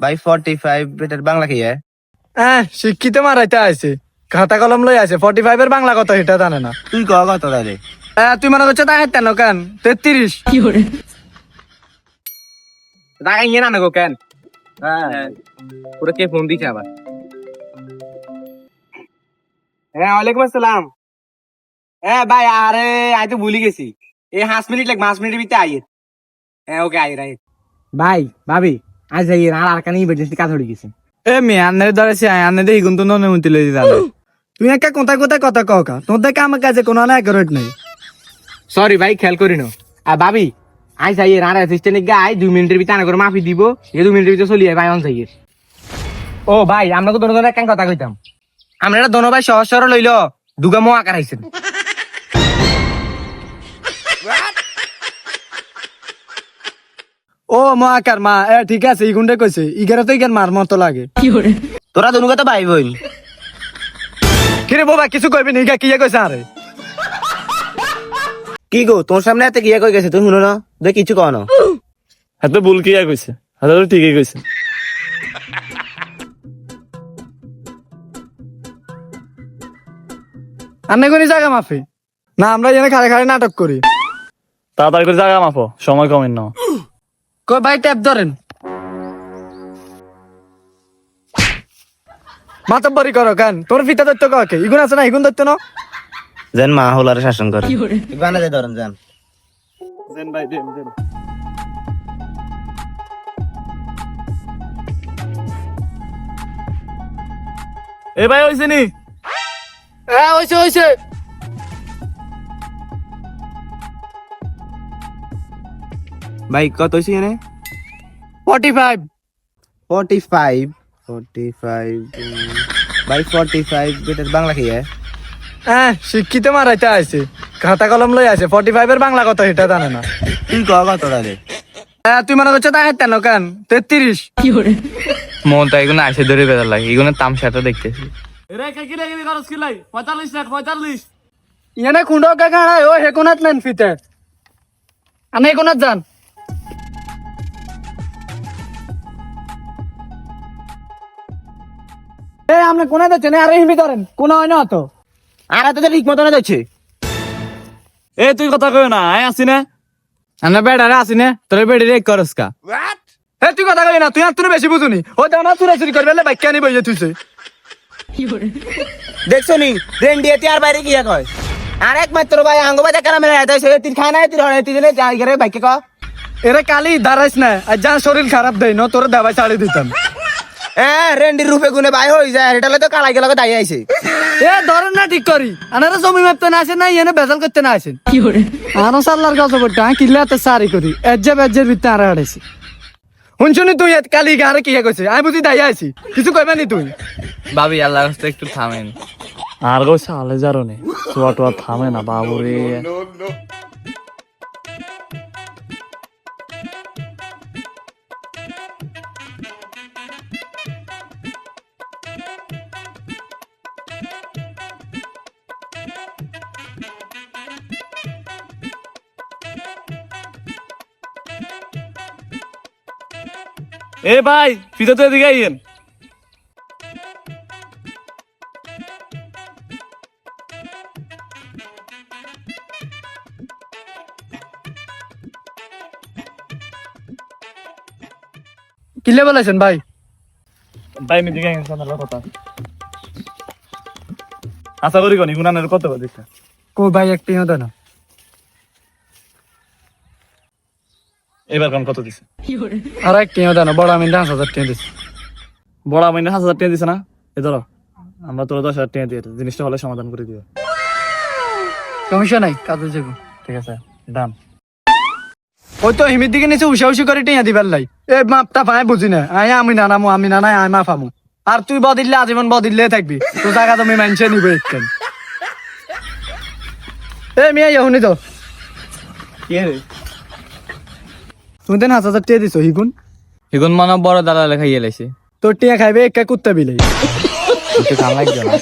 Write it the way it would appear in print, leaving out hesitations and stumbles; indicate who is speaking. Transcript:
Speaker 1: ভাই 45 এটার বাংলা কি?
Speaker 2: শিক্ষিত মারাইতে আছে, খাতা কলম লই আছে। 45 এর বাংলা কত এটা জানে না।
Speaker 1: তুই কত তাহলে?
Speaker 2: তুই মনে করছো তাই তেন কেন 33
Speaker 3: টাকা ইয়ে না গো কেন? হ্যাঁ পুরো কে ফোন দিছে আবার? হ্যাঁ ওয়ালাইকুম আসসালাম। হ্যাঁ ভাই আরে আই তো ভুলে গেছি, এই 5 মিনিট লাগ 5 মিনিটের ভিতরে আইয়ে। হ্যাঁ ওকে আই রাইট ভাই ভাবি আজ যাই আর কানে ইমার্জেন্সি কাজ হয়ে গেছে।
Speaker 2: মেয়ে আন্নের ধরেছে আন্নে দেখি কিন্তু ননমতি লই দিলাম। তুই একটা কোথায় কোথায় কথা কওকা, তোর দেখে আমার কাছে কোনো না একারেট নাই।
Speaker 3: সরি ভাই খেয়াল করি না। আর ভাবি আই যাই আর অ্যাসিস্ট্যান্ট গাই 2 মিনিটের ভিতরে আনা করে মাফি দিব, এই 2 মিনিটের ভিতরে চলি ভাই অন যাই। ও ভাই আমরা তো দুজনে কেন কথা কইতাম, আমরা এটা দোনো ভাই সহজ সরল লইল দুগামো আকার আইছেন।
Speaker 2: ও মাকার মা ঠিক আছে, ইগুন্ডে কইছে ইগারে তো ইগার মার মতো লাগে।
Speaker 1: তোরা দুনুকে তো ভাই বোন।
Speaker 2: কিরে বাবা কিছু কইবি নি? কি কইছে আরে?
Speaker 1: কি গো তোর সামনে এত কি কই গেছে, তুই শুনো না তুই কিছু কও না?
Speaker 4: হাতে ভুল কি কইছে, হাতে তো ঠিকই কইছে।
Speaker 2: আন্নে কোনি জায়গা মাফি না, আমরা এখানে খাড়ে খাড়ে নাটক করি।
Speaker 4: তাড়াতাড়ি করে জায়গা মাপো, সময় কমেন না।
Speaker 2: কই ভাই ট্যাপ ধরেন, মাতব্বরি করো কেন? তোর ফিতা দত্ত কাকে ইগুন আছে না, ইগুন দত্ত না।
Speaker 1: যেন মা হলারে শাসন করে গানে দে ধরেন যান।
Speaker 4: দেন ভাই দেন দেন। এ ভাই হইছে নি?
Speaker 2: হ্যাঁ হইছে হইছে।
Speaker 1: ভাই কত হইছে এনে?
Speaker 2: 45
Speaker 1: 45 ভাই 45 এটার বাংলা কি?
Speaker 2: শিক্ষিত মারাইতে আছে, খাতা কলম লই আছে। 45 এর বাংলা কত এটা জানে না।
Speaker 1: তুই কত তাহলে?
Speaker 2: তুই মনে করছো তাই তেন কেন 33
Speaker 3: মন তো এগুলো আইসে ধরে বেদার লাগে, এগুলো তামসাটা দেখতেছি।
Speaker 4: এরে কি লাগি খরচ কি লাই 45 লাখ 45।
Speaker 2: ইয়ানে কুন্ডো কা গাড়া ও হেকোনাত নেন ফিতে আনে হেকোনাত যান। আপনি কোনা যাচ্ছেন? আরে হিমি ধরেন, কোনা হয় না তো।
Speaker 1: আর এত ঠিক মতো না যাচ্ছে।
Speaker 4: এ তুই কথা কই না, আয় আসি না।
Speaker 2: আমরা বেড়ারে আসি না, তোর বেড়ি রে করস কা? তুই কথা কই না, তুই আর তুই বেশি বুঝুনি। ও দানা চুরা চুরি করবে বাইক আনি বইয়ে তুইছে।
Speaker 1: দেখছো নি ট্রেন দিয়ে আর বাইরে কি কয়? আর একমাত্র ভাই আঙ্গ বাজা কারা মেরে আইতে সে তিন খানা তিন হনে তিন যাই করে বাইকে ক।
Speaker 2: এরে কালি দাঁড়াইস না, আর যা শরীর খারাপ দেয় না তোর দাবাই ছাড়ি দিতাম।
Speaker 1: রেন্ডির রূপে গুনে ভাই হই যায়, এটালে তো কালাই গেল দাই আইছে।
Speaker 2: ধরেন না ঠিক করি, আনারা জমি মাপতে না আসেন না, এনে বেজাল করতে না আসেন। আনো সাল্লার কাছে পড়তে কিল্লে হাতে সারি করি এজ্জের ভিতরে আড়া হারাইছি। শুনছনি তুই কালি গারে কি কইছে? আমি বুঝি দাই আইছি, কিছু কইবা নি তুই?
Speaker 3: ভাবি আল্লাহ রাস্তা একটু থামেন।
Speaker 4: আর গো সালে জারনে সোয়া টোয়া থামে না বাবুরে। এ ভাই ফিতে তো এদিকে আইয়েন।
Speaker 2: কিল্লে বলেছেন ভাই?
Speaker 4: ভাই মি দিকে আইয়েন সামনে কথা। আশা করি কোনি গুনানের কত কথা।
Speaker 2: কো ভাই একটিও দেন না।
Speaker 4: এবার কোন কত দিছে?
Speaker 2: আর একটিও দেন না, বড় আমি 10,000 টাকা দিছি।
Speaker 4: বড় মাইনে 5,000 টাকা দিছে না? এ ধরো আমরা তোর 10,000 টাকা দিয়ে জিনিসটা হলে সমাধান করে দিও।
Speaker 2: সমস্যা নাই, কাজে যাবো।
Speaker 4: ঠিক আছে ডান।
Speaker 2: ওই তো হিমির দিকে নিচে উষা উষি করে টিয়া দিবার লাই। এই মাপটা পাই বুঝি না, আমি না নামু, আমি না নাই, আমি মাফামু। আর তুই বদিল্লে আজীবন বদিল্লে থাকবি, তো জায়গা তুমি মানছে নিবে একখান। মিয়া ইহুনি তো
Speaker 4: কি রে?
Speaker 2: তুমি দেন 5,000 টাকা দিছো হিগুন।
Speaker 3: এখন মনে বড় দাদা লেখা ইয়ে লাইছে,
Speaker 2: তোর টিয়া খাইবে একা কুত্তা বিলাই।
Speaker 3: কাম লাগছে না।